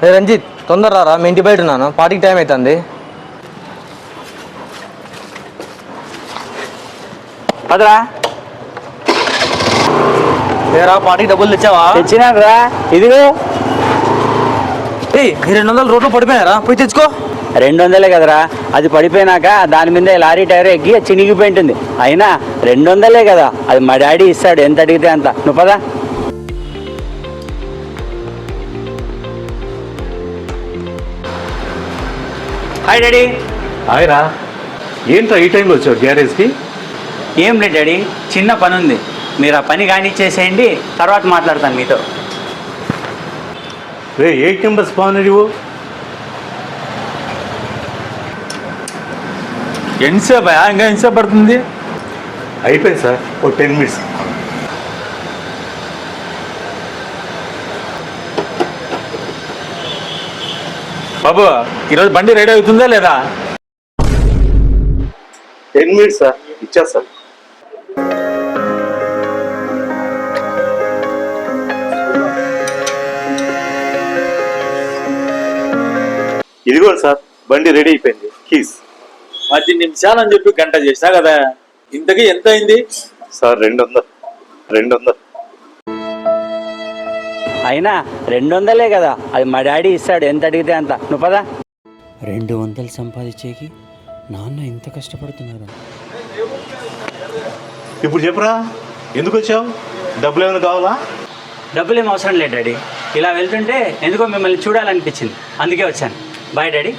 రంజిత్ తొందర రారా, మీ ఇంటి బయట ఉన్నాను, పార్టీకి టైం అవుతుంది. పదరా. ఏరా పార్టీకి డబ్బులు తెచ్చావా? తెచ్చినారా, ఇదిగో. ఈ 200 రోడ్లు పడిపోయారా, పోయి తెచ్చుకో. 200 కదరా, అది పడిపోయినాక దాని మీద లారీ టైర్ ఎక్కి చినిగిపోయింటుంది. అయినా 200 కదా, అది మా డాడీ ఇస్తాడు, ఎంత అడిగితే అంత. నువ్వు పదా. Hi daddy. హాయ్ రా. ఏంట్రా ఈ టైంలో వచ్చావు గ్యారేజ్కి? ఏం లేదు డాడీ, చిన్న పని ఉంది. మీరు ఆ పని కానీ చేసేయండి, తర్వాత మాట్లాడతాను మీతో. రే 8 నెంబర్స్ బాగున్నా నువ్వు. ఎంతసేపు ఇంకా ఎంతసేపు పడుతుంది? అయిపోయింది సార్, ఓ 10 minutes. బాబు ఈరోజు బండి రెడీ అవుతుందా లేదా? 10 minutes సార్, ఇచ్చేస్తాను. ఇదిగోండి సార్, బండి రెడీ అయిపోయింది, కీస్. 10 నిమిషాలు అని చెప్పి గంట చేసినా కదా, ఇంతకీ ఎంత అయింది? సార్ 200. అయినా 200 కదా, అది మా డాడీ ఇస్తాడు, ఎంత అడిగితే అంత. నువ్వు పదా. 200 సంపాదించేకి నాన్న ఇంత కష్టపడుతున్నారా? ఇప్పుడు చెప్పురా, ఎందుకు వచ్చావు? డబ్బులు ఏమైనా కావాలా? డబ్బులు ఏం అవసరం లేదు డాడీ, ఇలా వెళ్తుంటే ఎందుకో మిమ్మల్ని చూడాలనిపించింది, అందుకే వచ్చాను. Bye daddy.